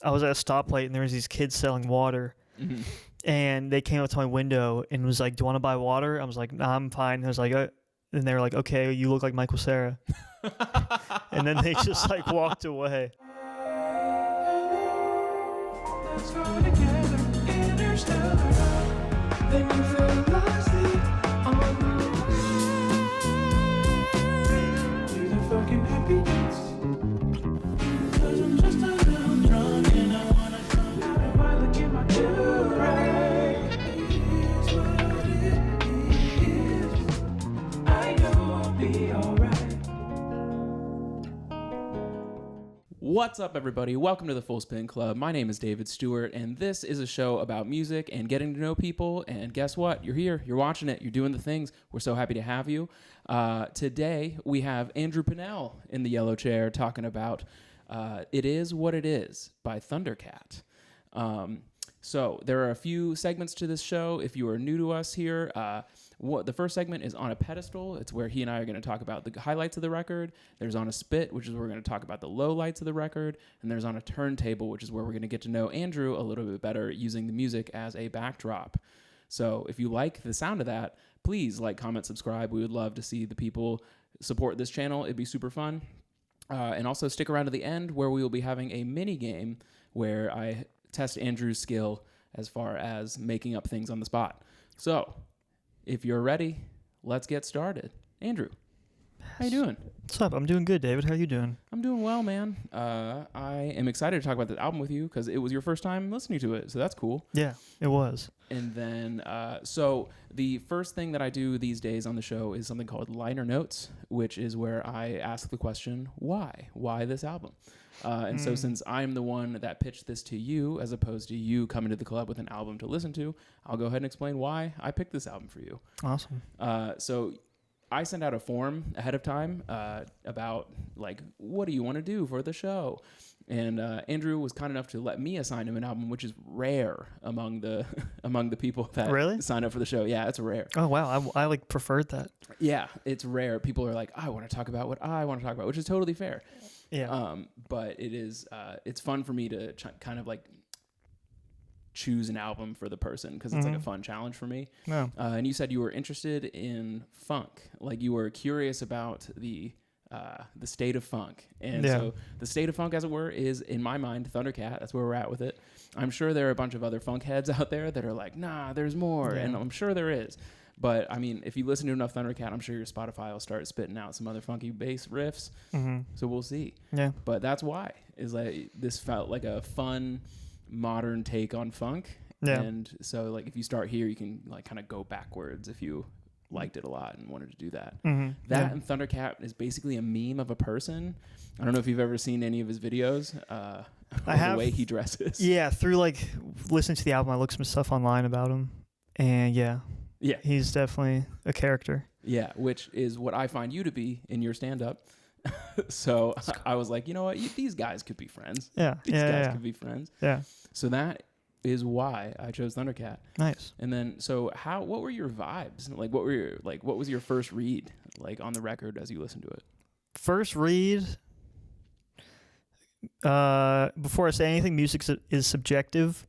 I was at a stoplight and there was these kids selling water. Mm-hmm. And they came up to my window and was like, "Do you want to buy water?" I was like, "Nah, I'm fine." I was like, and they were like, "Okay, you look like Michael Cera." And then they just like walked away. Let's go together, interstellar. Then you feel lost on the way to the fucking happiness. 'Cause I'm just a little drunk and I wanna come out if I look at my do-rag. It's what it is. I know I'll be alright. What's up, everybody? Welcome to the Full Spin Club. My name is David Stewart, and this is a show about music and getting to know people. And guess what? You're here. You're watching it. You're doing the things. We're so happy to have you. Today, we have Andrew Pinnell in the yellow chair talking about It Is What It Is by Thundercat. So there are a few segments to this show. If you are new to us here, the first segment is On a Pedestal. It's where he and I are going to talk about the highlights of the record. There's On a Spit, which is where we're going to talk about the lowlights of the record. And there's On a Turntable, which is where we're going to get to know Andrew a little bit better using the music as a backdrop. So if you like the sound of that, please like, comment, subscribe. We would love to see the people support this channel. It'd be super fun. And also stick around to the end where we will be having a mini game where I test Andrew's skill as far as making up things on the spot. So, if you're ready, let's get started. Andrew, how you doing? What's up? I'm doing good, David. How you doing? I'm doing well, man. I am excited to talk about this album with you because it was your first time listening to it, so that's cool. Yeah, it was. And then, so the first thing that I do these days on the show is something called liner notes, which is where I ask the question, why? Why this album? And so since I'm the one that pitched this to you, as opposed to you coming to the club with an album to listen to, I'll go ahead and explain why I picked this album for you. Awesome. So I sent out a form ahead of time about, like, what do you want to do for the show? And Andrew was kind enough to let me assign him an album, which is rare among the people that Really? sign up for the show. Yeah, it's rare. Oh, wow. I like preferred that. Yeah, it's rare. People are like, I want to talk about what I want to talk about, which is totally fair. Yeah. But it is, it's fun for me to kind of like choose an album for the person because it's like a fun challenge for me. No. And you said you were interested in funk, like you were curious about the state of funk. And so the state of funk, as it were, is, in my mind, Thundercat. That's where we're at with it. I'm sure there are a bunch of other funk heads out there that are like, nah, there's more. Yeah. And I'm sure there is. But, I mean, if you listen to enough Thundercat, I'm sure your Spotify will start spitting out some other funky bass riffs. Mm-hmm. So we'll see. Yeah. But that's why. Is like this felt like a fun, modern take on funk. Yeah. And so, like, if you start here, you can, like, kind of go backwards if you liked it a lot and wanted to do that. Mm-hmm. That and Thundercat is basically a meme of a person. I don't know if you've ever seen any of his videos. I have. The way he dresses. Yeah, through, like, listening to the album, I looked some stuff online about him. And, yeah, he's definitely a character. Yeah, which is what I find you to be in your stand-up. So I was like, you know what? These guys could be friends. Yeah. These guys could be friends. Yeah. So that is why I chose Thundercat. Nice. And then, so what were your vibes? Like, what was your first read, like, on the record as you listened to it? First read, before I say anything, music is subjective.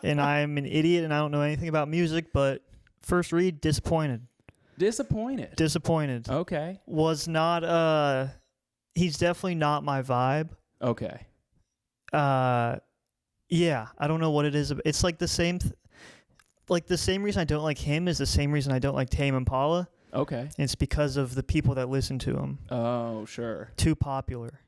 And I'm an idiot and I don't know anything about music, but first read, disappointed. Disappointed. Okay. Was not, he's definitely not my vibe. Okay. Yeah, I don't know what it is. It's like the same, the same reason I don't like him is the same reason I don't like Tame Impala. Okay. And it's because of the people that listen to him. Oh, sure. Too popular.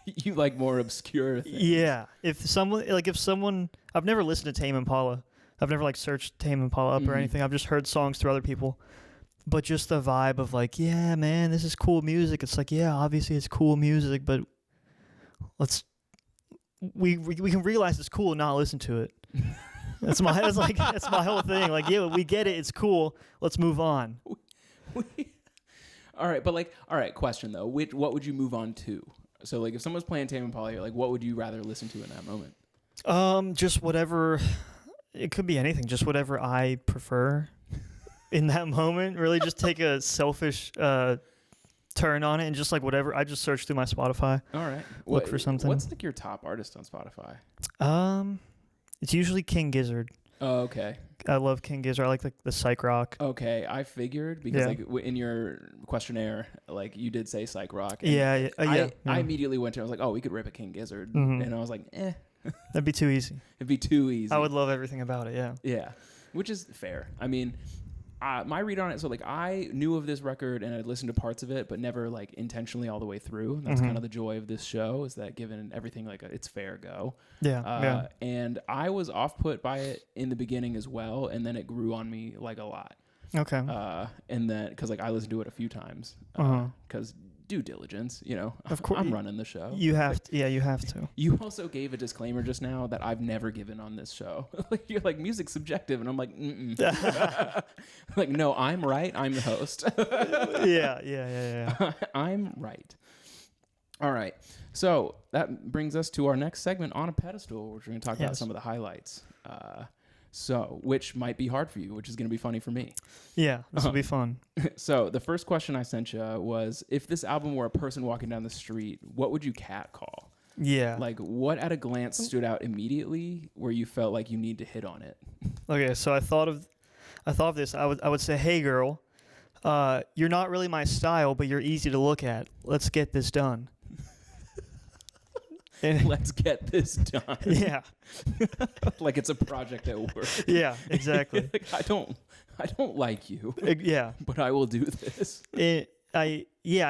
You like more obscure things. Yeah. If someone, I've never listened to Tame Impala. I've never, like, searched Tame Impala up or anything. I've just heard songs through other people. But just the vibe of, like, yeah, man, this is cool music. It's like, yeah, obviously it's cool music, but we can realize it's cool and not listen to it. That's my whole thing. Like, yeah, we get it. It's cool. Let's move on. All right. Question though. What would you move on to? So, like, if someone's playing Tame Impala, you're like, what would you rather listen to in that moment? Just whatever. It could be anything. Just whatever I prefer in that moment. Really, just take a selfish turn on it and just like whatever. I just search through my Spotify. All right. Look for something. What's like your top artist on Spotify? It's usually King Gizzard. Oh, okay. I love King Gizzard. I like the psych rock. Okay, I figured because like in your questionnaire, like you did say psych rock. And I immediately went to. I was like, oh, we could rip a King Gizzard, and I was like, that'd be too easy. It'd be too easy. I would love everything about it. Yeah. Yeah, which is fair. I mean, my read on it. So like, I knew of this record and I'd listened to parts of it, but never like intentionally all the way through. That's kind of the joy of this show, is that given everything like it's fair go. Yeah. And I was off put by it in the beginning as well, and then it grew on me like a lot. Okay. And then because like I listened to it a few times because due diligence, you know, of course, I'm running the show. You have to. Yeah, you have to. You also gave a disclaimer just now that I've never given on this show. Like you're like, music's subjective, and I'm like, like, no, I'm right. I'm the host. Yeah. I'm right. All right. So that brings us to our next segment, On a Pedestal, which we're going to talk about some of the highlights. So, which might be hard for you, which is going to be funny for me. Yeah, this will be fun. So, the first question I sent you was, if this album were a person walking down the street, what would you catcall? Yeah. Like, what at a glance stood out immediately where you felt like you need to hit on it? Okay, so I thought of this. I would say, hey girl, you're not really my style, but you're easy to look at. Let's get this done. Let's get this done. Yeah. Like it's a project at work. Yeah, exactly. Like, I don't like you. Yeah. But I will do this. I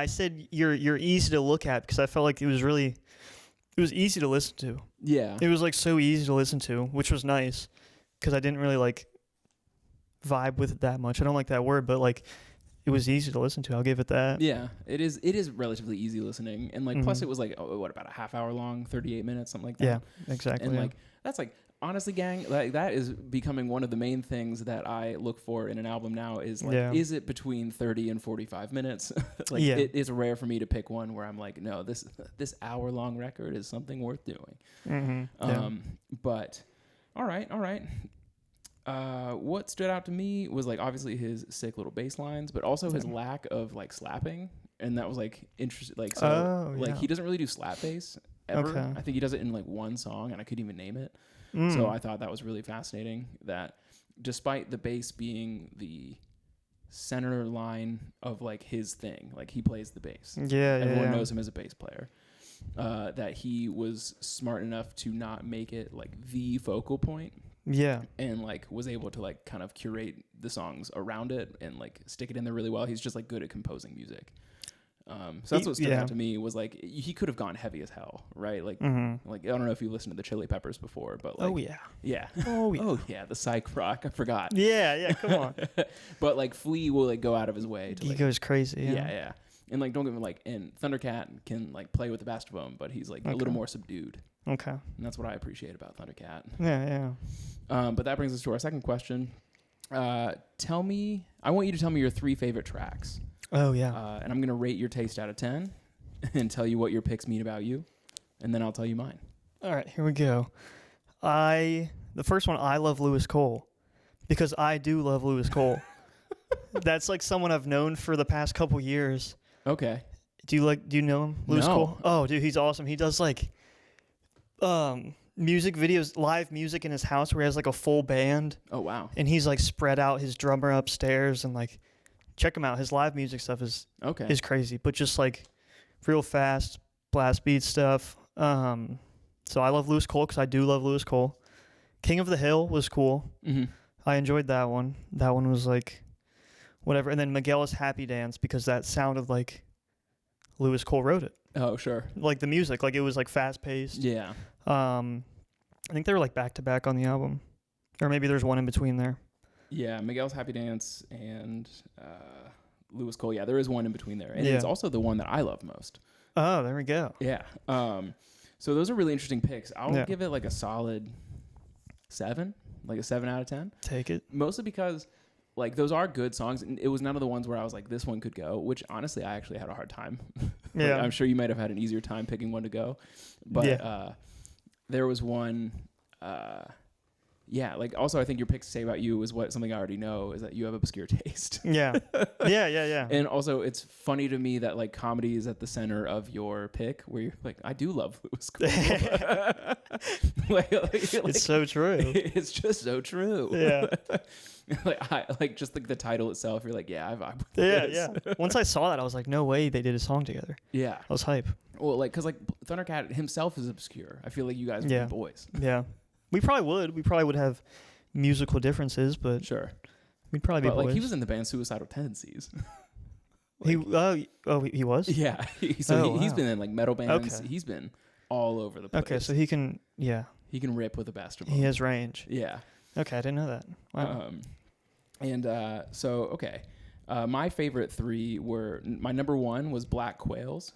said you're easy to look at because I felt like it was easy to listen to. Yeah. It was like so easy to listen to, which was nice because I didn't really like vibe with it that much. I don't like that word, but like it was easy to listen to. I'll give it that. Yeah, it is relatively easy listening. And like plus it was like about a half hour long, 38 minutes, something like that. Yeah, exactly. And like that's like honestly, gang, like that is becoming one of the main things that I look for in an album now is like is it between 30 and 45 minutes? Like it is rare for me to pick one where I'm like, no, this hour long record is something worth doing. But all right. What stood out to me was like obviously his sick little bass lines, but also his lack of like slapping, and that was like interesting. Like he doesn't really do slap bass ever. Okay. I think he does it in like one song, and I couldn't even name it. So I thought that was really fascinating. That despite the bass being the center line of like his thing, like he plays the bass. Everyone knows him as a bass player. That he was smart enough to not make it like the focal point. Yeah. And like was able to like kind of curate the songs around it and like stick it in there really well. He's just like good at composing music. So that's what stood out to me was like he could have gone heavy as hell, right? Like like I don't know if you listened to the Chili Peppers before, but like the psych rock. I forgot. Yeah, come on. But like Flea will like go out of his way to He like, goes crazy. Yeah. And like don't get me like and Thundercat can like play with the best of them, but he's like a little more subdued. Okay. And that's what I appreciate about Thundercat. Yeah. But that brings us to our second question. I want you to tell me your 3 favorite tracks. Oh, yeah. And I'm going to rate your taste out of 10 and tell you what your picks mean about you. And then I'll tell you mine. All right, here we go. The first one, I love Lewis Cole because I do love Lewis Cole. That's like someone I've known for the past couple years. Okay. Do you know him? Lewis No. Cole? Oh, dude, he's awesome. He does like music videos, live music in his house where he has like a full band. Oh, wow. And he's like spread out his drummer upstairs and like check him out. His live music stuff is crazy, but just like real fast blast beat stuff. So I love Lewis Cole because I do love Lewis Cole. King of the Hill was cool. Mm-hmm. I enjoyed that one. That one was like whatever. And then Miguel's Happy Dance because that sounded like Lewis Cole wrote it. Oh, sure. Like the music, like it was like fast paced. Yeah. I think they were like back to back on the album, or maybe there's one in between there. Yeah, Miguel's Happy Dance and Lewis Cole. Yeah, there is one in between there, and it's also the one that I love most. Oh, there we go. Yeah. So those are really interesting picks. I'll give it like a solid 7, like a 7 out of 10. Take it. Mostly because like those are good songs, and it was none of the ones where I was like, this one could go, which honestly I actually had a hard time. Yeah. I'm sure you might have had an easier time picking one to go, but there was one yeah, like also I think your picks say about you is what something I already know is that you have obscure taste. Yeah. Yeah. And also it's funny to me that like comedy is at the center of your pick where you're like, I do love Lewis Cole. like, It's so true. It's just so true. Yeah. like just like the title itself, you're like, yeah, I vibe with Yeah, this. yeah. Once I saw that, I was like, no way they did a song together. Yeah. I was hype. Well, like, cause like Thundercat himself is obscure. I feel like you guys would Yeah. be boys. Yeah. We probably would. We probably would have musical differences, but Sure. we'd probably But be boys. like he was in the band Suicidal Tendencies. He was? Yeah. He's wow. been in like metal bands. Okay. He's been all over the place. Okay, so he can, yeah, he can rip with the best of them. he has range. Yeah. Okay, I didn't know that. Wow. My favorite three were, my number one was Black Qualls.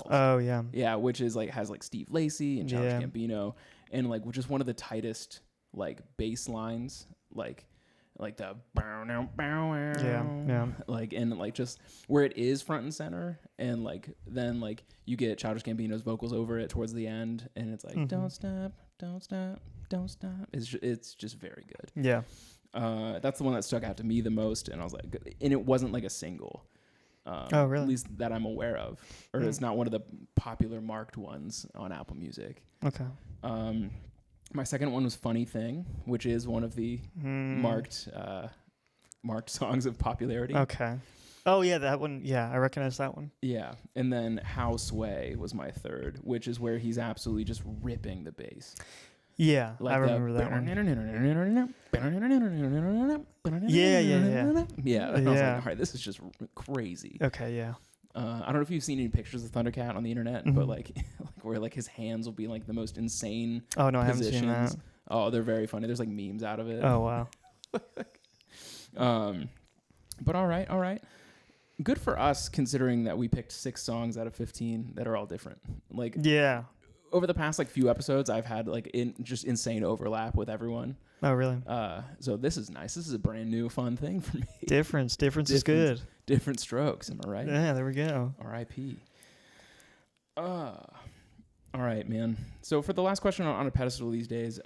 Oh, yeah. Yeah, which is like has like Steve Lacy and Childish Yeah. Gambino, and like which is one of the tightest like bass lines, like the bow now bow Yeah. like and like just where it is front and center, and like then like you get Childish Gambino's vocals over it towards the end, and it's like Mhm. don't stop, don't stop, don't stop. It's just very good. Yeah. That's the one that stuck out to me the most, and I was like, and it wasn't like a single. Oh, really? At least that I'm aware of, or it's not one of the popular marked ones on Apple Music. Okay. My second one was Funny Thing, which is one of the marked songs of popularity. Okay. Oh, yeah, that one. Yeah, I recognize that one. Yeah. And then How Sway was my third, which is where he's absolutely just ripping the bass. Yeah, Like I remember that one. Yeah. Yeah. And I was Yeah. like, all right, this is just crazy. Okay, yeah. I don't know if you've seen any pictures of Thundercat on the internet, but like where like his hands will be like the most insane Oh, no, I haven't positions. seen that. Oh, they're very funny. There's like memes out of it. Oh, wow. But all right. Good for us considering that we picked 6 songs out of 15 that are all different. Like Yeah. over the past like few episodes, I've had like just insane overlap with everyone. Oh, really? So this is nice. This is a brand new fun thing for me. Difference is good. Different strokes. Am I right? Yeah, there we go. R.I.P. All right, man. So for the last question on a pedestal these days,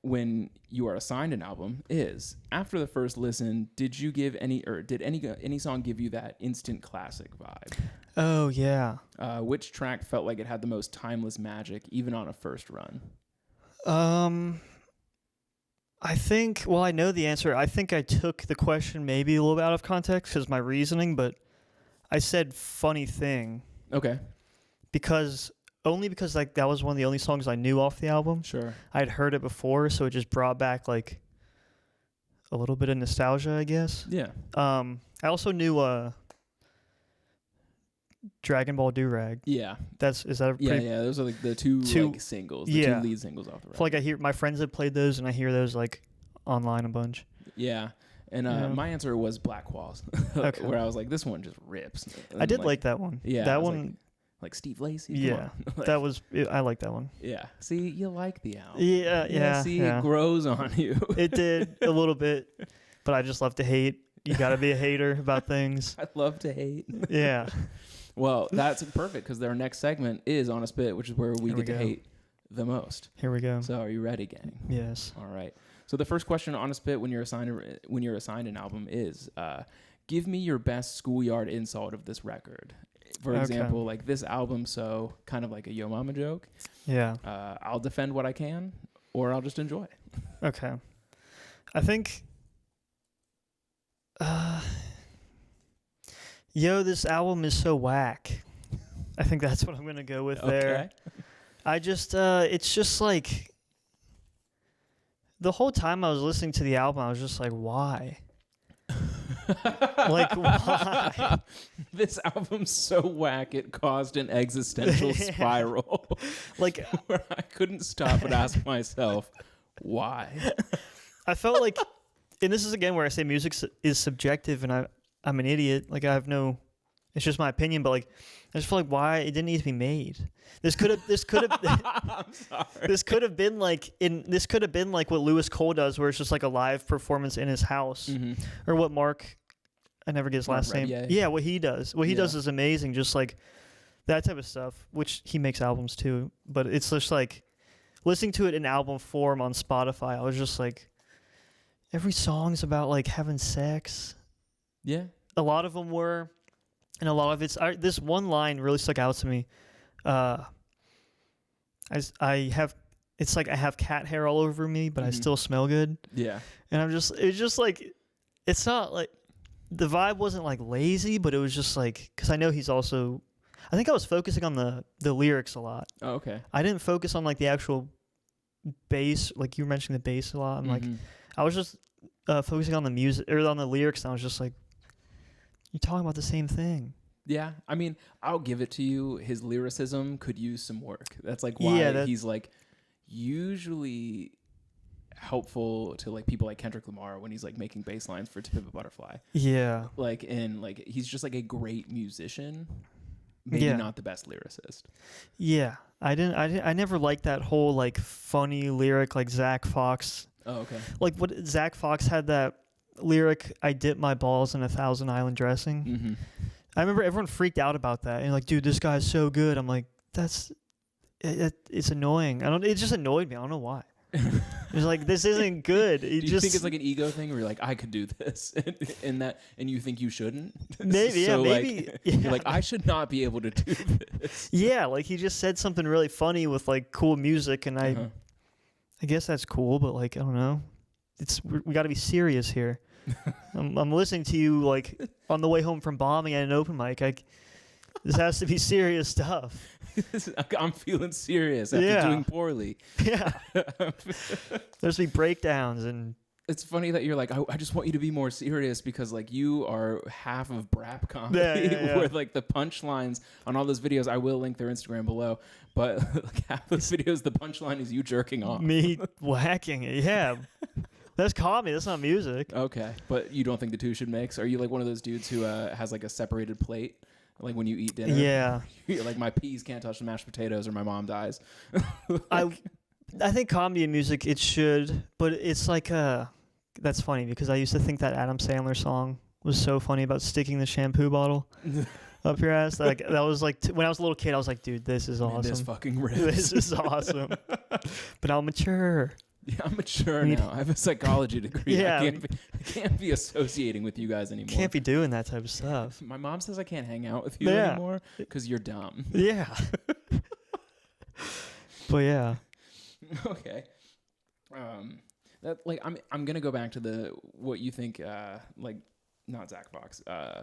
when you are assigned an album, is after the first listen, did any song give you that instant classic vibe? Oh, yeah. Which track felt like it had the most timeless magic, even on a first run? I think, well, I know the answer. I think I took the question maybe a little bit out of context because my reasoning, but I said Funny Thing Okay, because like that was one of the only songs I knew off the album. sure. I'd heard it before, so it just brought back like a little bit of nostalgia, I guess. Yeah. I also knew Dragon Ball Durag. Yeah. Is that a pretty? Yeah. Those are like the two like singles, the yeah. two lead singles off the I record. feel like I hear my friends have played those, and I hear those like online a bunch. Yeah. And Yeah. my answer was Black Walls, Okay. where I was like, this one just rips. I did like that one. Yeah, I that was one. like Steve Lacy. Come Yeah, on. that was. I like that one. Yeah. See, you like the album. Yeah. See, it grows on you. It did a little bit, but I just love to hate. You got to be a hater about things. I love to hate. Yeah. Well, that's perfect because their next segment is On a Spit, which is where we Here get we to go. hate the most. Here we go. So, are you ready, gang? Yes. All right. So the first question on a spit when you're assigned an album is, give me your best schoolyard insult of this record. For Okay. example, like this album, so kind of like a Yo Mama joke. Yeah. I'll defend what I can, or I'll just enjoy. Okay. I think. Yo, this album is so whack. I think that's what I'm gonna go with there. I just, it's just like. The whole time I was listening to the album, I was just like, why? Like, why? This album's so whack it caused an existential Yeah. spiral Like, where I couldn't stop but ask myself, why? I felt like, and this is again where I say music is subjective, and I'm an idiot. Like, I have no, it's just my opinion, but like, I just feel like why it didn't need to be made. This could have I'm sorry. this could have been like what Lewis Cole does, where it's just like a live performance in his house, Mm-hmm. or what Mark, I never get his Mark last name. Rebier. Yeah, what he does. What he does Yeah. is amazing. Just like that type of stuff, which he makes albums too. But it's just like, listening to it in album form on Spotify, I was just like, every song's about like having sex. Yeah. A lot of them were, and a lot of this one line really stuck out to me. It's like I have cat hair all over me, but I still smell good. Yeah. And it's just like, it's not like, the vibe wasn't like lazy, but it was just like, because I know he's also, I think I was focusing on the lyrics a lot. Oh, okay. I didn't focus on like the actual bass, like you were mentioning the bass a lot. I'm like, I was just focusing on the music or on the lyrics, and I was just like, you're talking about the same thing. Yeah, I mean, I'll give it to you. His lyricism could use some work. That's like why he's like usually helpful to like people like Kendrick Lamar when he's like making bass lines for To Pimp a Butterfly. Yeah. Like, and like he's just like a great musician, maybe not the best lyricist. Yeah. I never liked that whole like funny lyric like Zach Fox. Oh, okay. Like what Zach Fox had that lyric, I dip my balls in 1,000 Island dressing. Mm-hmm. I remember everyone freaked out about that and like, dude, this guy's so good. I'm like, it's annoying. It just annoyed me. I don't know why. It's like, this isn't good. Do you think it's like an ego thing where you're like, I could do this and you think you shouldn't? Maybe, so maybe. Like, yeah. You're like, I should not be able to do this. Yeah, like he just said something really funny with like cool music, and I guess that's cool, but like, I don't know. We got to be serious here. I'm listening to you like on the way home from bombing at an open mic. This has to be serious stuff. I'm feeling serious after doing poorly. Yeah. There's be breakdowns, and it's funny that you're like, I just want you to be more serious because like you are half of Brap comedy where like the punchlines on all those videos, I will link their Instagram below, but like half those videos, the punchline is you jerking off. Me whacking it. Yeah. That's comedy. That's not music. Okay. But you don't think the two should mix? Are you like one of those dudes who has like a separated plate? Like when you eat dinner? Yeah. You're like, my peas can't touch the mashed potatoes or my mom dies. I think comedy and music, it should, but it's like, that's funny because I used to think that Adam Sandler song was so funny about sticking the shampoo bottle up your ass. Like that was like, when I was a little kid, I was like, dude, this is awesome. This fucking rips. This is awesome. But I'm mature. Yeah, I'm mature now. I have a psychology degree. Yeah. I can't be associating with you guys anymore. Can't be doing that type of stuff. My mom says I can't hang out with you anymore because you're dumb. Yeah. But yeah. Okay. That like I'm gonna go back to what you think like not Zach Fox,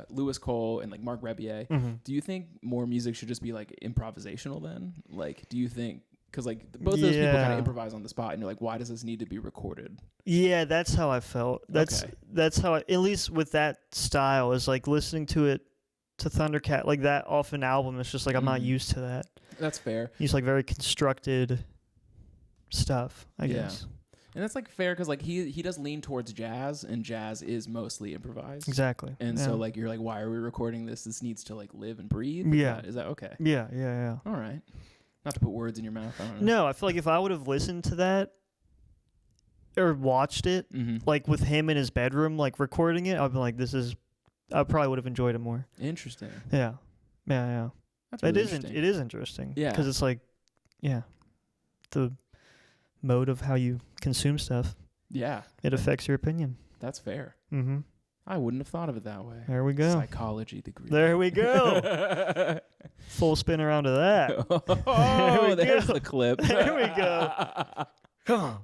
Lewis Cole and like Mark Rebier. Mm-hmm. Do you think more music should just be like improvisational then? Like, do you think? Because like both those people kind of improvise on the spot, and you're like, why does this need to be recorded? Yeah, that's how I felt. That's how at least with that style is like listening to it to Thundercat like that off an album. It's just like I'm not used to that. That's fair. He's like very constructed stuff, I guess. And that's like fair because like he does lean towards jazz, and jazz is mostly improvised. Exactly. And so like you're like, why are we recording this? This needs to like live and breathe. Is that okay? Yeah. All right. Not to put words in your mouth. I don't know. No, I feel like if I would have listened to that or watched it, like with him in his bedroom, like recording it, I'd be like, I probably would have enjoyed it more. Interesting. Yeah. That's really interesting. It is interesting. Yeah. Because it's like, the mode of how you consume stuff. Yeah. It affects your opinion. That's fair. Mm-hmm. I wouldn't have thought of it that way. There we go. Psychology degree. There we go. Full spin around to that. Oh, there's the clip. There we go. Come on.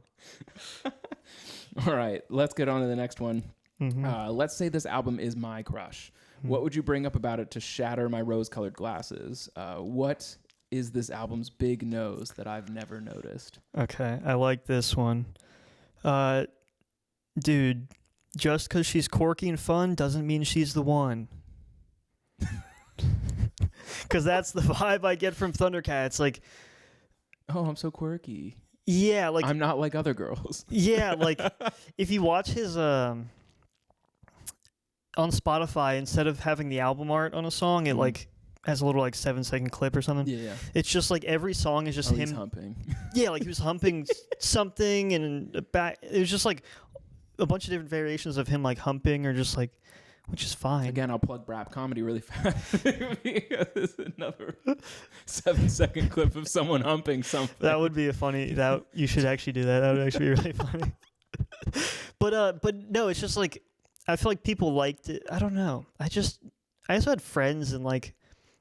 All right, let's get on to the next one. Mm-hmm. Let's say this album is my crush. What would you bring up about it to shatter my rose-colored glasses? What is this album's big nose that I've never noticed? Okay, I like this one. Dude, just because she's quirky and fun doesn't mean she's the one. Because that's the vibe I get from Thundercat. It's like, oh, I'm so quirky. Yeah, like I'm not like other girls. Yeah, like if you watch his on Spotify, instead of having the album art on a song, it like has a little like 7-second clip or something. Yeah. It's just like every song is just him He's humping. Yeah, like he was humping something and back. It was just like a bunch of different variations of him like humping or just like which is fine. Again, I'll plug rap comedy really fast because it's another 7-second clip of someone humping something. That would be a funny. That you should actually do that. That would actually be really funny. But no, it's just like I feel like people liked it. I don't know. I also had friends in like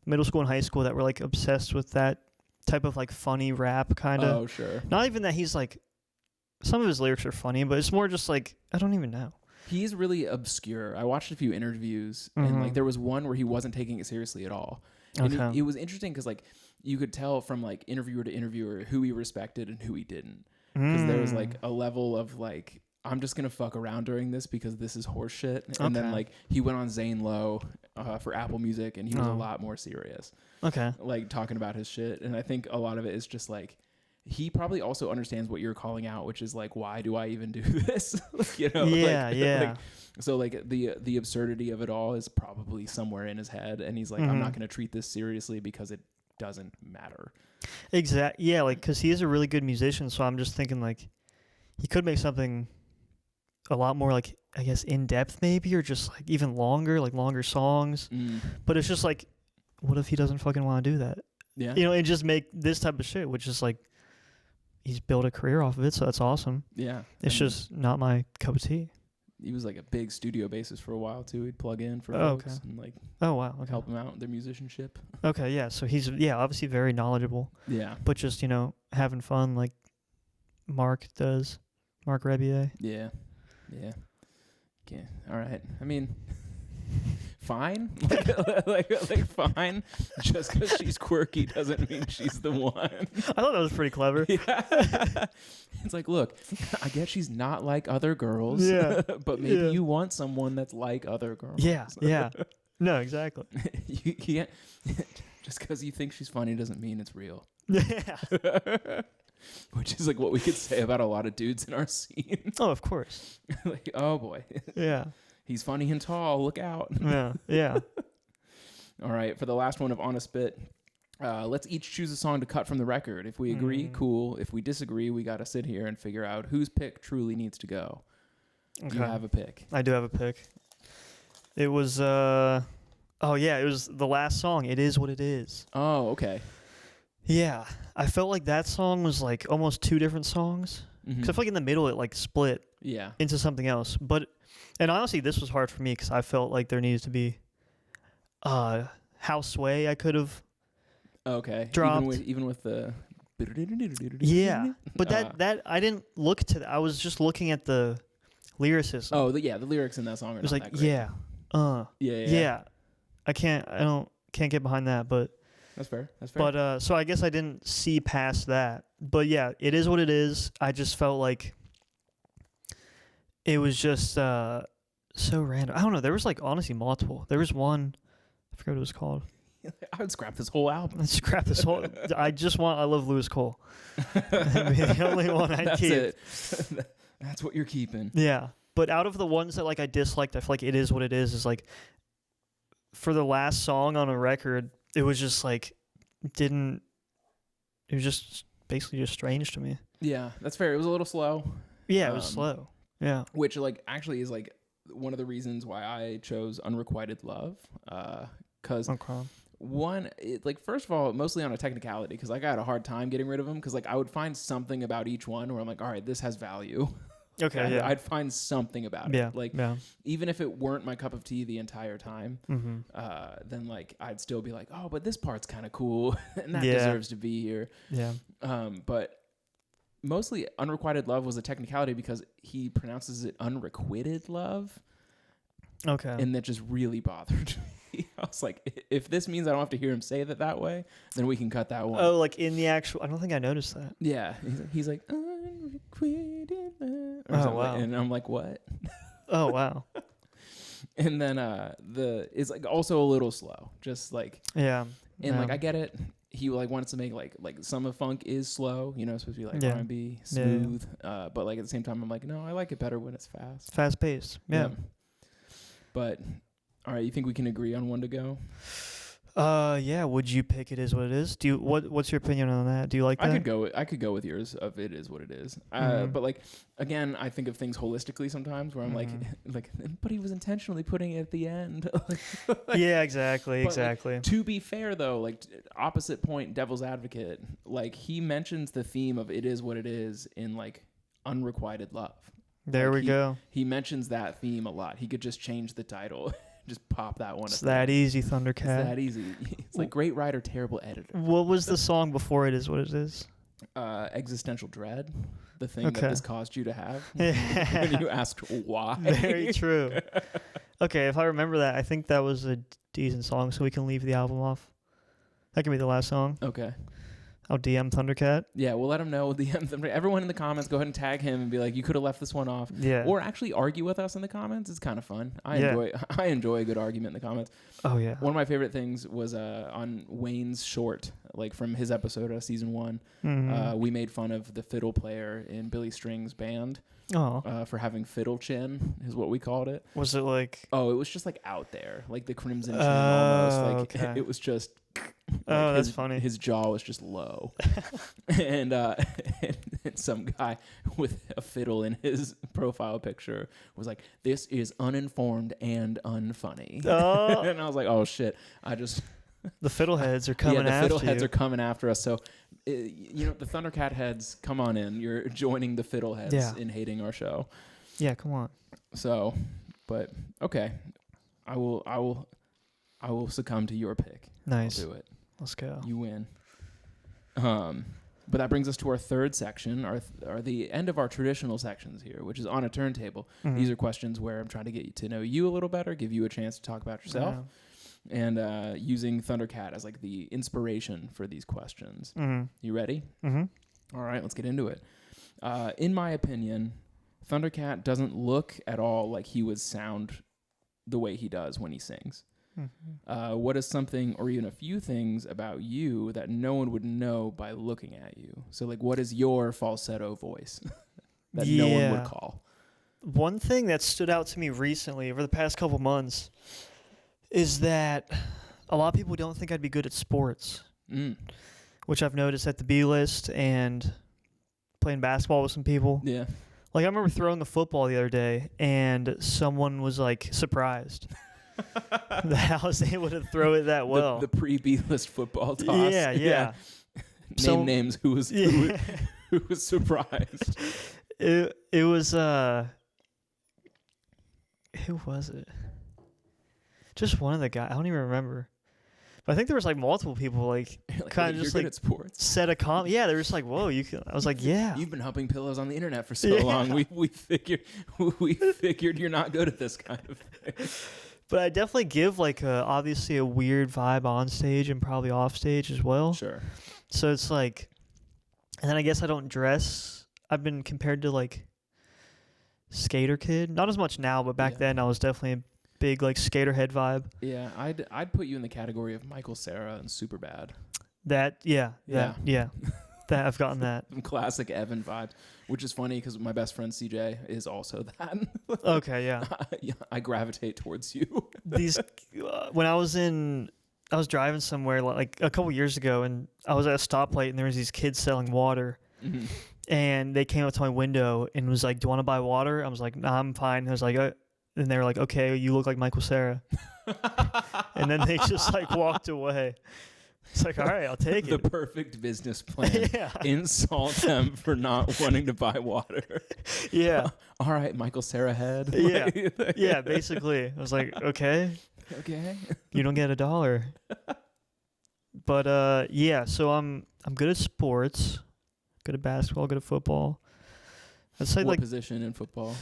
middle school and high school that were like obsessed with that type of like funny rap kind of. Oh, sure. Not even that he's like, some of his lyrics are funny, but it's more just like I don't even know. He's really obscure. I watched a few interviews, and like there was one where he wasn't taking it seriously at all. And Okay. it was interesting because like you could tell from like interviewer to interviewer who he respected and who he didn't. Because there was like a level of like, I'm just gonna fuck around during this because this is horse shit. And then Okay. like he went on Zane Lowe for Apple Music, and he was a lot more serious, Okay. like talking about his shit. And I think a lot of it is just like he probably also understands what you're calling out, which is like, why do I even do this? You know? Yeah, like, yeah. Like, so like the absurdity of it all is probably somewhere in his head, and he's like, I'm not gonna treat this seriously because it doesn't matter. Exactly. Yeah, like because he is a really good musician, so I'm just thinking like he could make something a lot more like I guess in depth maybe, or just like even longer, like longer songs. But it's just like, what if he doesn't fucking want to do that? Yeah. You know, and just make this type of shit, which is like he's built a career off of it, so that's awesome. Yeah. It's just not my cup of tea. He was like a big studio bassist for a while too. He'd plug in for Oh, folks okay. and like Oh wow. Okay. help them out with their musicianship. Okay. Yeah. So he's obviously very knowledgeable, Yeah. but just having fun like Mark does, Mark Rebier. Yeah. Yeah. Okay. All right. I mean, fine. like fine. Just because she's quirky doesn't mean she's the one. I thought that was pretty clever. Yeah. It's like, look, I guess she's not like other girls. Yeah. But maybe Yeah. you want someone that's like other girls. Yeah. Yeah. No, exactly. You can't. Just because you think she's funny doesn't mean it's real. Yeah. Which is like what we could say about a lot of dudes in our scene. Oh, of course. Like, oh boy, Yeah. he's funny and tall. Look out. Yeah. Yeah. All right, for the last one of On a Spit, let's each choose a song to cut from the record. If we agree, cool. If we disagree, we got to sit here and figure out whose pick truly needs to go. Okay. You have a pick. I do have a pick. It was it was the last song. It Is What It Is. Oh, okay. Yeah. I felt like that song was like almost two different songs. Because I feel like in the middle it like split Yeah. into something else. And honestly, this was hard for me because I felt like there needed to be How Sway I could have. Okay. Dropped. Even with the. Yeah. But that I didn't look to that. I was just looking at the lyricism. Oh, the lyrics in that song are it was not like, that great. yeah. I can't get behind that, but That's fair. so I guess I didn't see past that. But yeah, it is what it is. I just felt like it was just so random. I don't know. There was like honestly multiple. There was one, I forget what it was called. I would scrap this whole album. Let's scrap this whole. I love Lewis Cole. That'd be the only one I'd That's keep. it. That's what you're keeping. Yeah, but out of the ones that like I disliked, I feel like it is what it is like for the last song on a record, it was just like it was just basically just strange to me. Yeah, that's fair. It was a little slow. Yeah, it was slow. Yeah. Which like actually is like one of the reasons why I chose Unrequited Love. Cause one, first of all, mostly on a technicality, because like I had a hard time getting rid of them, because like I would find something about each one where I'm like, all right, this has value. Okay, yeah. I'd find something about Yeah, it. Like, yeah. even if it weren't my cup of tea the entire time, Mm-hmm. then like I'd still be like, oh, but this part's kind of cool, and that Yeah. deserves to be here. Yeah. But mostly Unrequited Love was a technicality because he pronounces it Unrequited Love. Okay. And that just really bothered me. I was like, if this means I don't have to hear him say that way, then we can cut that one. Oh, like in the actual, I don't think I noticed that. Yeah. He's like Unrequited Love. Or Oh, something. wow. And I'm like, what? Oh, wow. And then it's like also a little slow. Just like, Yeah. and yeah. like I get it. He like wanted to make like some of funk is slow, it's supposed to be like Yeah. R&B, Yeah, yeah. smooth. But like at the same time, I'm like, no, I like it better when it's fast. Fast paced. Yeah. But all right, you think we can agree on one to go? Yeah. Would you pick It Is What It Is? What's your opinion on that? Do you like that? I could go with yours of It Is What It Is. Mhm. But like again, I think of things holistically sometimes where I'm like, but he was intentionally putting it at the end. Yeah, exactly, But, exactly. Like, to be fair though, like opposite point, devil's advocate, like he mentions the theme of It Is What It Is in like Unrequited Love. There Like, we go. He mentions that theme a lot. He could just change the title. Just pop that one. It's at the end. that easy, It's Thundercat. that easy. It's like great writer, terrible editor. What was the song before It Is What It Is? Existential dread, the thing Okay. that this caused you to have. Yeah. When you asked why. Very true. Okay, if I remember that, I think that was a decent song, so we can leave the album off. That can be the last song. Okay. I'll DM Thundercat. Yeah, we'll let him know. Everyone in the comments, go ahead and tag him and be like, you could have left this one off. Yeah. Or actually argue with us in the comments. It's kind of fun. I enjoy a good argument in the comments. Oh, yeah. One of my favorite things was on Wayne's short, like from his episode of season 1. Mhm. We made fun of the fiddle player in Billy String's band Oh. for having fiddle chin, is what we called it. Was it like... Oh, it was just like out there, like the crimson chin almost. Like okay. it was just. Oh, like that's funny. His jaw was just low, and some guy with a fiddle in his profile picture was like, "This is uninformed and unfunny." Oh. And I was like, "Oh shit!" The fiddleheads are coming the after fiddleheads you. are coming after us. So, the Thundercat heads, come on in. You're joining the fiddleheads Yeah. in hating our show. Yeah, come on. So, but okay, I will succumb to your pick. Nice. I'll do it. Let's go. You win. But that brings us to our third section, or the end of our traditional sections here, which is On a Turntable. Mhm. These are questions where I'm trying to get to know you a little better, give you a chance to talk about yourself, and using Thundercat as like the inspiration for these questions. Mm-hmm. You ready? Mm-hmm. All right, let's get into it. In my opinion, Thundercat doesn't look at all like he would sound the way he does when he sings. Mm-hmm. What is something or even a few things about you that no one would know by looking at you? So, like, what is your falsetto voice that no one would call? One thing that stood out to me recently over the past couple months is that a lot of people don't think I'd be good at sports, which I've noticed at the B list and playing basketball with some people. Yeah. Like, I remember throwing the football the other day and someone was like surprised that I was able to throw it that well. The pre-B list football toss. Yeah. Name names. Who was surprised? It was who was it? Just one of the guys. I don't even remember. But I think there was like multiple people like kind of just you're like good at sports. said a comment. Yeah, they were just like, "Whoa, you can." I was like, "Yeah." You've been humping pillows on the internet for so long. We figured you're not good at this kind of thing. But I definitely give like obviously a weird vibe on stage and probably off stage as well. Sure. So it's like, and then I guess I don't dress. I've been compared to like Skater Kid. Not as much now, but back then I was definitely a big like skater head vibe. Yeah, I'd put you in the category of Michael Cera and Superbad. That that I've gotten that. Some classic Evan vibes, which is funny because my best friend CJ is also that. Okay, yeah. I gravitate towards you. These when I was driving somewhere like a couple years ago, and I was at a stoplight, and there was these kids selling water, and they came up to my window and was like, "Do you want to buy water?" I was like, "Nah, I'm fine." I was like, and they were like, "Okay, you look like Michael Cera," and then they just like walked away. It's like, all right, I'll take The it. perfect business plan. Yeah. Insult them for not wanting to buy water. Yeah. All right, Michael Cera head. Yeah. Yeah, basically. I was like, okay, Okay. you don't get $1. But yeah, so I'm good at sports, good at basketball, good at football. I'd say What like position in football?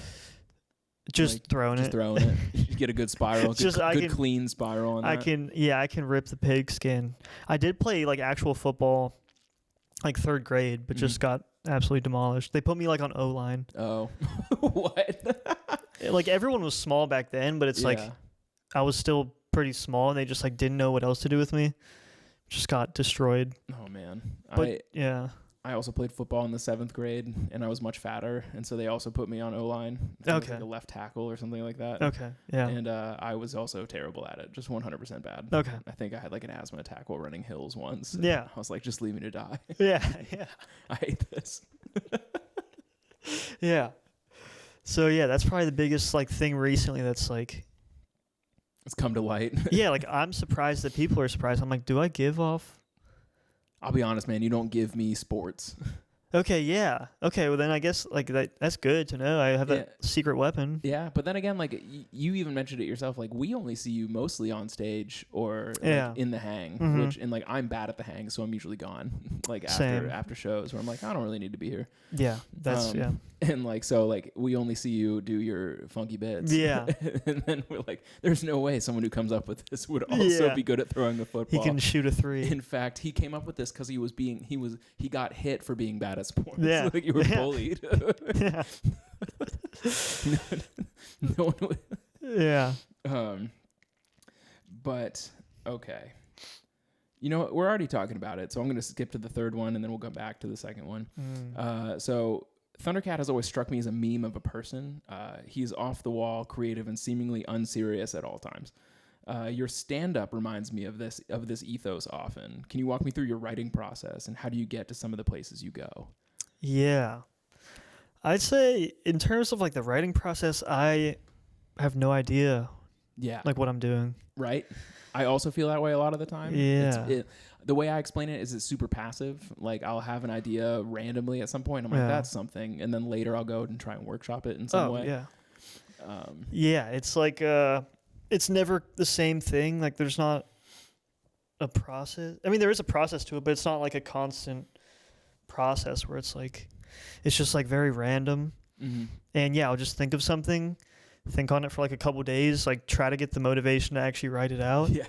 just Like, throwing Just it. throwing it. You get a good spiral. Good clean spiral on that. I can rip the pig skin. I did play like actual football like 3rd grade, but just got absolutely demolished. They put me like on O-line. Oh. What? Like everyone was small back then, but it's like Yeah. I was still pretty small and they just like didn't know what else to do with me. Just got destroyed. Oh man. But yeah. I also played football in the 7th grade, and I was much fatter, and so they also put me on O-line. Okay. Like a left tackle or something like that. Okay. Yeah. And I was also terrible at it, just 100% bad. Okay. I think I had like an asthma attack while running hills once. Yeah. I was like, just leave me to die. Yeah. Yeah. I hate this. Yeah. So yeah, that's probably the biggest like thing recently that's like, It's come to light. yeah, like I'm surprised that people are surprised. I'm like, do I give off? I'll be honest, man, you don't give me sports. Okay, yeah. Okay, well then I guess like that's good to know. I have Yeah. a secret weapon. Yeah, but then again, like you even mentioned it yourself, like we only see you mostly on stage or like, Yeah. in the hang, Mhm. which and like I'm bad at the hang, so I'm usually gone like Same. after shows where I'm like I don't really need to be here. Yeah, that's yeah. And like so like we only see you do your funky bits. Yeah. And then we're like, there's no way someone who comes up with this would also Yeah. be good at throwing the He football. can shoot a 3. In fact, he came up with this because he got hit for being bad at sports. Yeah. Like you were Yeah. bullied. Yeah. No one would. Yeah. But okay. You know what? We're already talking about it, so I'm going to skip to the third one, and then we'll go back to the second one. So Thundercat has always struck me as a meme of a person. He's off the wall, creative, and seemingly unserious at all times. Your stand-up reminds me of this ethos often. Can you walk me through your writing process, and how do you get to some of the places you go? Yeah. I'd say in terms of like the writing process, I have no idea Yeah. like what I'm doing. Right? I also feel that way a lot of the time. Yeah. The way I explain it is it's super passive. Like I'll have an idea randomly at some point. I'm like, Yeah. that's something. And then later I'll go and try and workshop it in some way. Yeah. Yeah, it's like it's never the same thing. Like there's not a process. I mean, there is a process to it, but it's not like a constant process where it's like it's just like very random. Mm-hmm. And yeah, I'll just think of something, think on it for like a couple days, like try to get the motivation to actually write it out. Yeah.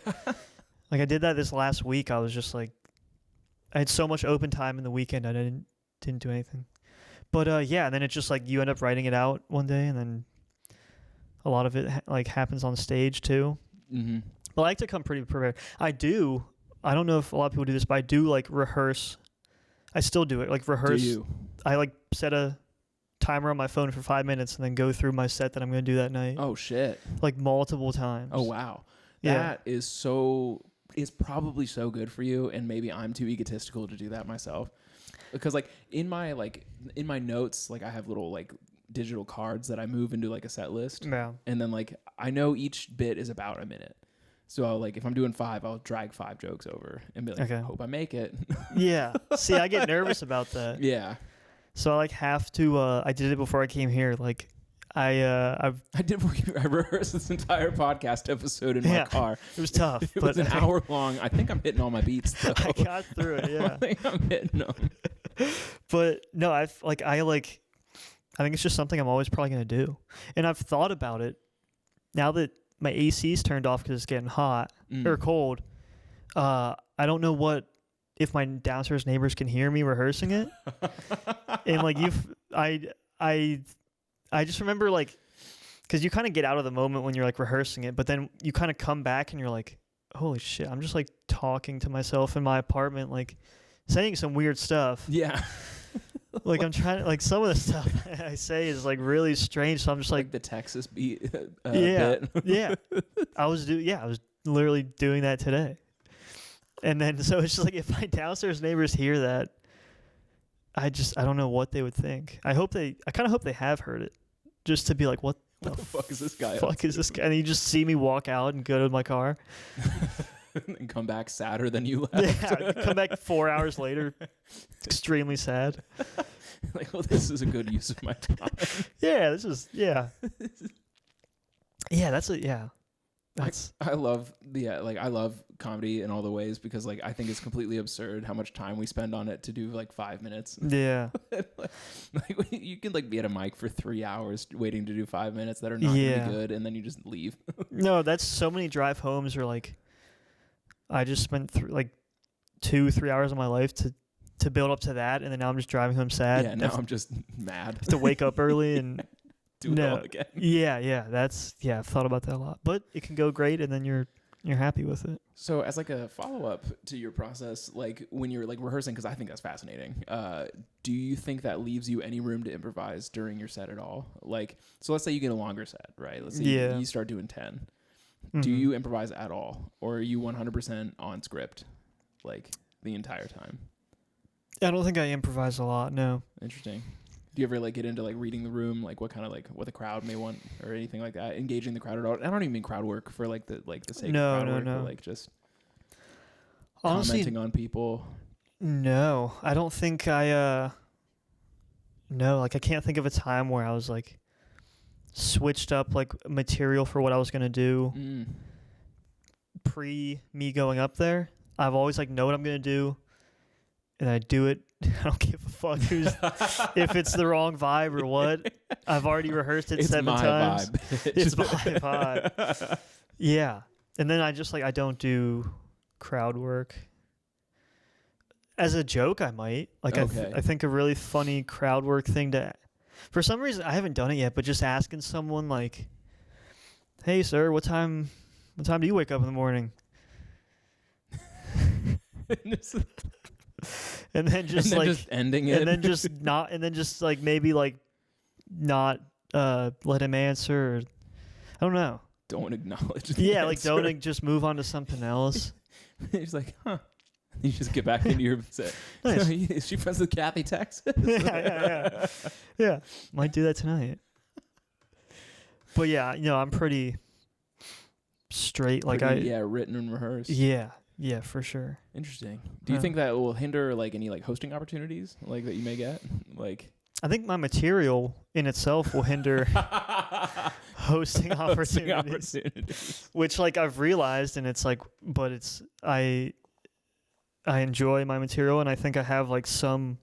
Like I did that this last week. I was just like, I had so much open time in the weekend. I didn't do anything. But yeah, and then it's just like you end up writing it out one day, and then a lot of it like happens on stage too. Mm-hmm. But I like to come pretty prepared. I don't know if a lot of people do this, but I do like rehearse. I still do it. Like rehearse. Do you? I like set a timer on my phone for 5 minutes and then go through my set that I'm going to do that night. Oh, shit. Like multiple times. Oh, wow. Yeah. That is probably so good for you, and maybe I'm too egotistical to do that myself. Because like in my notes, like I have little like digital cards that I move into like a set list. Yeah. And then like I know each bit is about a minute. So I'll like if I'm doing 5, I'll drag 5 jokes over and be like, Okay. hope I make it. Yeah. See, I get nervous about that. Yeah. So I like have to I did it before I came here. Like I rehearsed this entire podcast episode in my Yeah. car. it was tough. It but was an hour long. I think I'm hitting all my beats though. I got through it, I yeah. think I'm hitting them. But no, I think it's just something I'm always probably gonna do. And I've thought about it now that my AC's turned off because it's getting hot or cold. I don't know if my downstairs neighbors can hear me rehearsing it. And like I just remember like, because you kind of get out of the moment when you're like rehearsing it, but then you kind of come back and you're like, holy shit, I'm just like talking to myself in my apartment, like saying some weird stuff. Yeah. Like I'm trying to, like some of the stuff I say is like really strange. So I'm just like the Texas beat. yeah, Bit. yeah. I was literally doing that today. And then so it's just like if my downstairs neighbors hear that, I don't know what they would think. I kind of hope they have heard it, just to be like, what the fuck is this guy? fuck is this guy? And you just see me walk out and go to my car. And come back sadder than you left. Yeah, come back 4 hours later, extremely sad. Like, well, this is a good use of my time. Yeah, yeah. Yeah, that's I love I love comedy in all the ways because like I think it's completely absurd how much time we spend on it to do like 5 minutes. yeah. Like you can like be at a mic for 3 hours waiting to do 5 minutes that are not gonna be good, and then you just leave. No, that's so many drive homes are like, I just spent like 2-3 hours of my life to build up to that, and then now I'm just driving home sad. Yeah, now I'm just mad. Have to wake up early and do it all again. Yeah, I've thought about that a lot. But it can go great, and then you're you're happy with it. So as like a follow-up to your process, like when you're like rehearsing, because I think that's fascinating, do you think that leaves you any room to improvise during your set at all? Like, so let's say you get a longer set, right? Let's say you start doing 10. Mm-hmm. Do you improvise at all? Or are you 100% on script, like the entire time? I don't think I improvise a lot, no. Interesting. Do you ever like get into like reading the room, like what kind of like what the crowd may want or anything like that? Engaging the crowd at all? I don't even mean crowd work for like the sake of crowd work, but like just honestly, commenting on people. No, I don't think I. No, like I can't think of a time where I was like switched up like material for what I was gonna do pre me going up there. I've always like know what I'm gonna do, and I do it. I don't give a fuck if it's the wrong vibe or what. I've already rehearsed it 7 times. Vibe. It's my vibe. Yeah, and then I just like I don't do crowd work. As a joke, I might like. Okay. I think a really funny crowd work thing to. For some reason, I haven't done it yet, but just asking someone like, "Hey, sir, what time do you wake up in the morning?" And then just like just ending it, and then just not, and then just like maybe like not let him answer. Or, I don't know. Don't acknowledge. Yeah, like don't just move on to something else. He's like, huh. You just get back into your set. Nice. So, is she friends with Kathy Texas? Yeah. Might do that tonight. But yeah, I'm pretty straight. Like written and rehearsed. Yeah, for sure. Interesting. Do you think that will hinder like any like hosting opportunities like that you may get? Like, I think my material in itself will hinder hosting opportunities, which like I've realized, and it's like, but it's I enjoy my material, and I think I have like some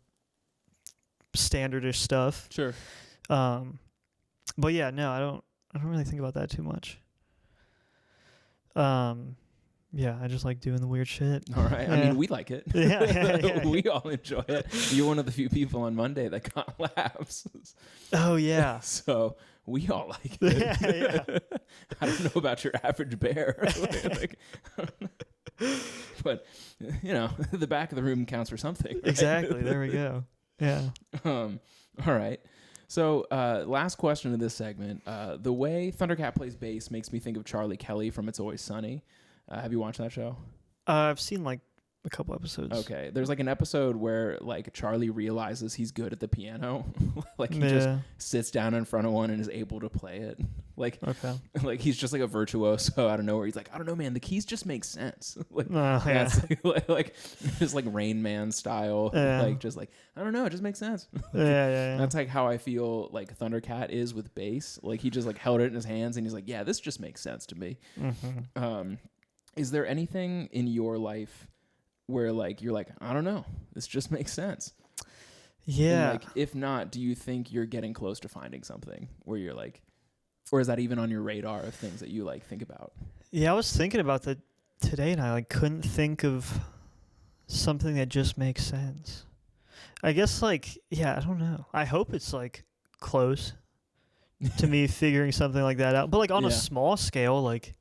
standardish stuff. Sure. But yeah, no, I don't really think about that too much. Yeah, I just like doing the weird shit. All right. Yeah. I mean, we like it. Yeah. We all enjoy it. You're one of the few people on Monday that got laughs. Oh, yeah. So we all like it. Yeah. I don't know about your average bear. But, the back of the room counts for something. Right? Exactly. There we go. Yeah. All right. So last question of this segment. The way Thundercat plays bass makes me think of Charlie Kelly from It's Always Sunny. Have you watched that show? I've seen like a couple episodes. Okay. There's like an episode where like Charlie realizes he's good at the piano. Like he just sits down in front of one and is able to play it. Like, okay. Like he's just like a virtuoso out of nowhere. He's like, I don't know, man. The keys just make sense. Like, yeah. like just like Rain Man style. Yeah. Like just like, I don't know. It just makes sense. Yeah. That's like how I feel like Thundercat is with bass. Like he just like held it in his hands and he's like, yeah, this just makes sense to me. Mm-hmm. Is there anything in your life where like you're like, I don't know, this just makes sense? Yeah. And, like, if not, do you think you're getting close to finding something where you're like, or is that even on your radar of things that you like think about? Yeah, I was thinking about that today, and I like couldn't think of something that just makes sense. I guess like, yeah, I don't know. I hope it's like close to me figuring something like that out. But like on a small scale, like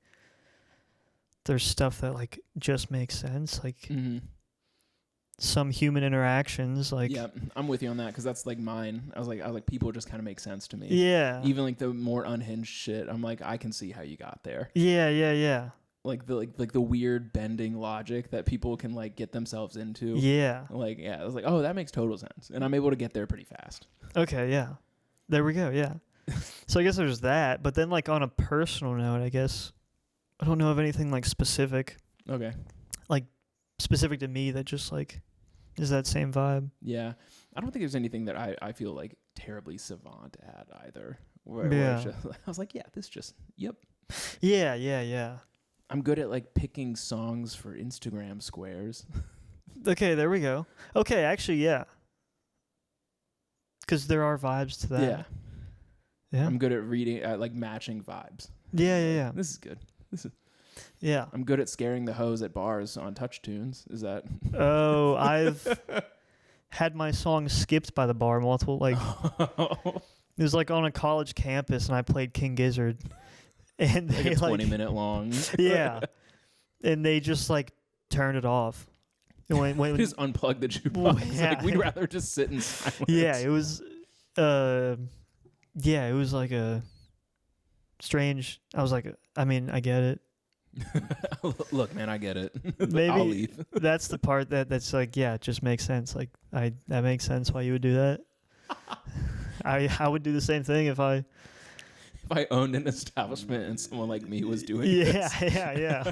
there's stuff that like just makes sense. Like some human interactions, like yeah, I'm with you on that because that's like mine. I was like people just kind of make sense to me. Yeah. Even like the more unhinged shit, I'm like, I can see how you got there. Yeah. Like the weird bending logic that people can like get themselves into. Yeah. Like, yeah, I was like, oh, that makes total sense. And I'm able to get there pretty fast. Okay, yeah. There we go, yeah. So I guess there's that. But then like on a personal note, I guess, I don't know of anything like specific. Okay. Like specific to me that just like is that same vibe. Yeah. I don't think there's anything that I feel like terribly savant at either. Where I was like, yeah, this just, yep. Yeah. I'm good at like picking songs for Instagram squares. Okay, there we go. Okay, actually, yeah. Because there are vibes to that. Yeah. I'm good at reading, like matching vibes. Yeah. This is good. Yeah. I'm good at scaring the hoes at bars on touch tunes. Is that? Oh, I've had my song skipped by the bar multiple. Like it was like on a college campus, and I played King Gizzard, and like they a 20-minute long. Yeah, and they just like turned it off. And when Just unplug the jukebox. Yeah. Like, we'd rather just sit in silence. yeah, it was it was like a strange. I was like, I mean, I get it. Look, man, I get it. Maybe I'll leave. that's the part that's like, yeah, it just makes sense. Like that makes sense why you would do that. I would do the same thing if I owned an establishment and someone like me was doing yeah, this. yeah.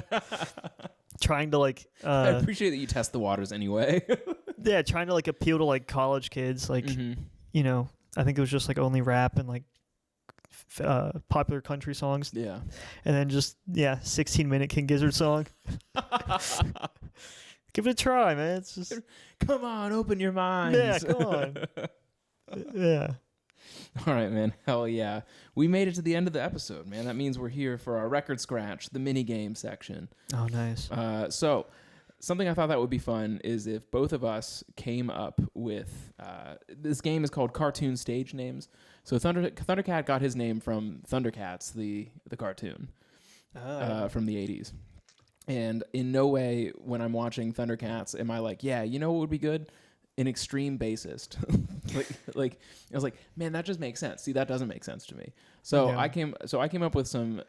Trying to like I appreciate that you test the waters anyway. yeah, trying to like appeal to like college kids, like you know, I think it was just like only rap and like popular country songs. Yeah. And then just 16-minute King Gizzard song. Give it a try, man. It's just Come on, open your minds. yeah, come on. Yeah. All right, man. Hell yeah. We made it to the end of the episode, man. That means we're here for our record scratch, the mini game section. Oh, nice. So something I thought that would be fun is if both of us came up with this game is called Cartoon Stage Names. So Thundercat got his name from Thundercats, the cartoon from the 80s. And in no way when I'm watching Thundercats am I like, yeah, you know what would be good? An extreme bassist. like I was like, man, that just makes sense. See, that doesn't make sense to me. So Yeah. I came up with some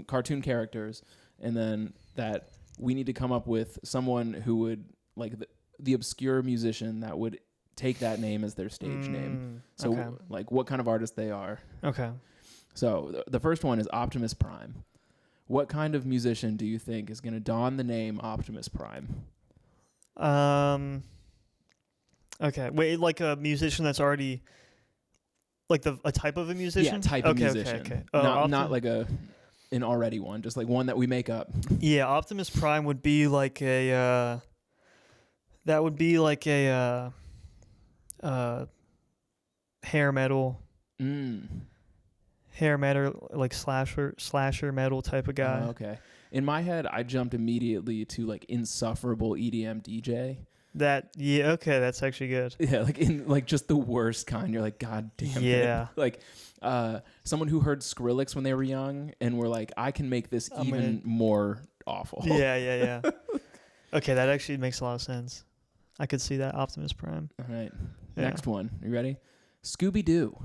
cartoon characters, and then that we need to come up with someone who would like the obscure musician that would take that name as their stage name. So okay. like what kind of artist they are. Okay. So the first one is Optimus Prime. What kind of musician do you think is going to don the name Optimus Prime? Okay. Wait, like a musician that's already like a type of a musician? Yeah, type of musician. Okay. Not like an already one, just like one that we make up. Yeah, Optimus Prime would be like a that would be like a hair metal like slasher metal type of guy. Oh, okay. In my head, I jumped immediately to like insufferable EDM DJ. Okay, that's actually good. Yeah, like in like just the worst kind. You're like, God damn Yeah. it. Like someone who heard Skrillex when they were young and were like, I can make this even more awful. Yeah. Okay, that actually makes a lot of sense. I could see that Optimus Prime. All right. Yeah. Next one. You ready? Scooby-Doo.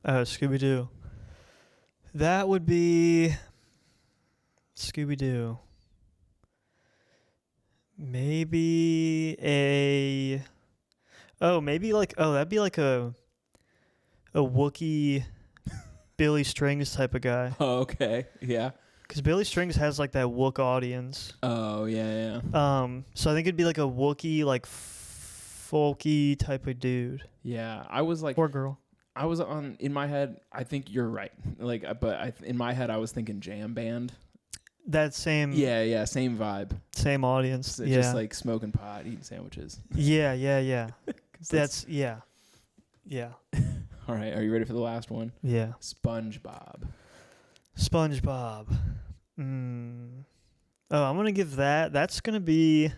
Scooby-Doo. That would be Scooby-Doo. Maybe that'd be like a Wookiee Billy Strings type of guy. Oh, okay. Yeah. Because Billy Strings has like that Wook audience. Oh, yeah. So I think it'd be like a Wookiee, like folky type of dude. Yeah. I was like, or girl. I was in my head, I think you're right. Like, but in my head, I was thinking jam band. That same. Yeah, same vibe. Same audience. So yeah. Just like smoking pot, eating sandwiches. Yeah. That's yeah. All right, are you ready for the last one? Yeah. SpongeBob. Oh, I'm gonna give that. That's gonna be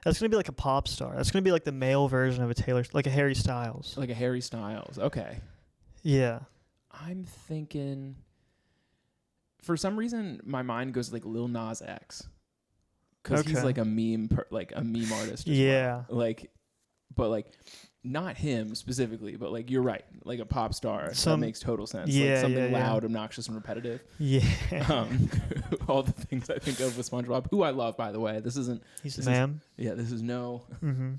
like a pop star. That's gonna be like the male version of like a Harry Styles. Like a Harry Styles. Okay. Yeah. I'm thinking. For some reason, my mind goes like Lil Nas X, because he's like a meme artist. Yeah. Well. But not him specifically, but like you're right, like a pop star. That makes total sense. Yeah, like something yeah. loud, obnoxious, and repetitive. Yeah. All the things I think of with SpongeBob, who I love, by the way. This is no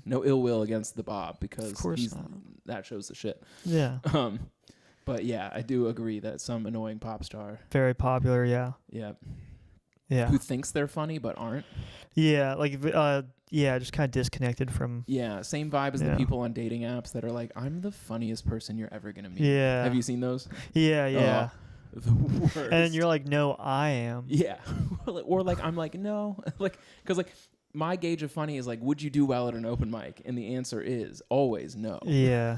ill will against the Bob, because of course not. That shows the shit. Yeah. But yeah, I do agree that some annoying pop star. Very popular. Yeah. Yeah. Yeah. Who thinks they're funny but aren't. Yeah. Just kind of disconnected from. Yeah. Same vibe as the people on dating apps that are like, I'm the funniest person you're ever gonna meet. Yeah. Have you seen those? Yeah. Oh, the worst. And then you're like, no, I am. Yeah. Or like, I'm like, no. Because my gauge of funny is like, would you do well at an open mic? And the answer is always no. Yeah.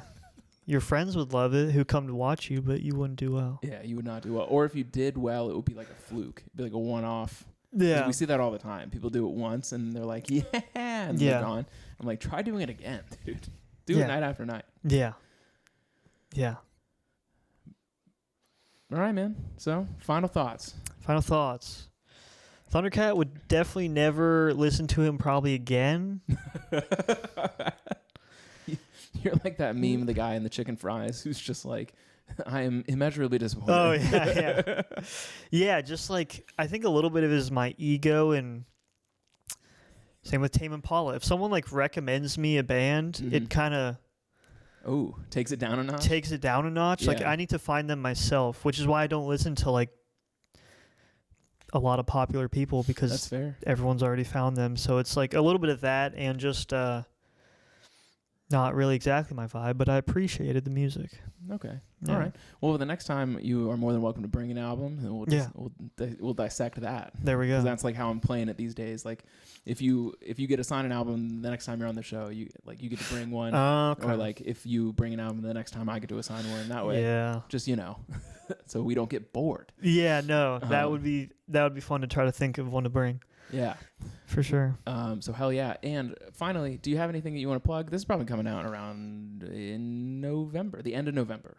Your friends would love it who come to watch you, but you wouldn't do well. Yeah, you would not do well. Or if you did well, it would be like a fluke. It'd be like a one-off. Yeah. We see that all the time. People do it once, and they're like, yeah, and they're gone. I'm like, try doing it again, dude. Do it night after night. Yeah. Yeah. All right, man. So, final thoughts. Thundercat would definitely never listen to him probably again. You're like that meme of the guy in the chicken fries who's just like, I am immeasurably disappointed. Oh, yeah. Yeah, just like, I think a little bit of it is my ego, and same with Tame Impala. If someone like recommends me a band, it kind of takes it down a notch? takes it down a notch. Like, Yeah. I need to find them myself, which is why I don't listen to like a lot of popular people, That's because fair. everyone's already found them. So it's like a little bit of that, and just not really exactly my vibe, but I appreciated the music. Okay. Yeah. All right. Well, the next time you are more than welcome to bring an album, and we'll dissect that. There we go. Because that's like how I'm playing it these days. Like, if you get assigned an album, the next time you're on the show, you get to bring one. Okay. Or like if you bring an album, the next time I get to assign one. That way, Yeah. just so we don't get bored. Yeah. No, that Um, would be fun to try to think of one to bring. Yeah. For sure. So hell yeah. And finally, do you have anything that you want to plug? This is probably coming out around in November, the end of November.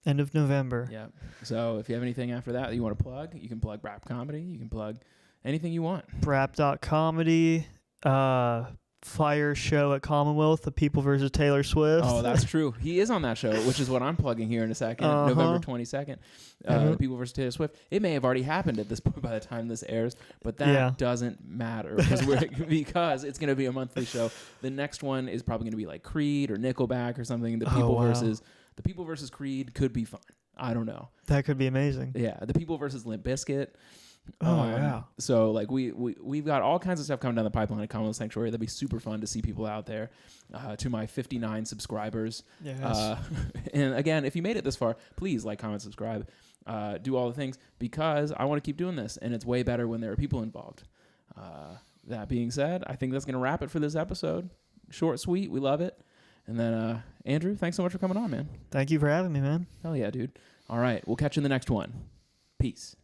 End of November. Yeah. So if you have anything after that you want to plug, you can plug rap comedy. You can plug anything you want. Brap.comedy. Fire show at Commonwealth, The People versus Taylor Swift. Oh, that's true. He is on that show, which is what I'm plugging here in a second. November 22nd. The People versus Taylor Swift. It may have already happened at this point by the time this airs, but that doesn't matter because it's going to be a monthly show. The next one is probably going to be like Creed or Nickelback or something. The People versus Creed could be fun. I don't know. That could be amazing. Yeah, The People versus Limp Bizkit. Oh, yeah. So like we've got all kinds of stuff coming down the pipeline at Commonwealth Sanctuary. That'd be super fun to see people out there. To my 59 subscribers. Yes. And again, if you made it this far, please like, comment, subscribe, do all the things, because I want to keep doing this, and it's way better when there are people involved. That being said, I think that's gonna wrap it for this episode. Short, sweet, we love it. And then Andrew, thanks so much for coming on, man. Thank you for having me, man. Hell yeah, dude. All right, we'll catch you in the next one. Peace.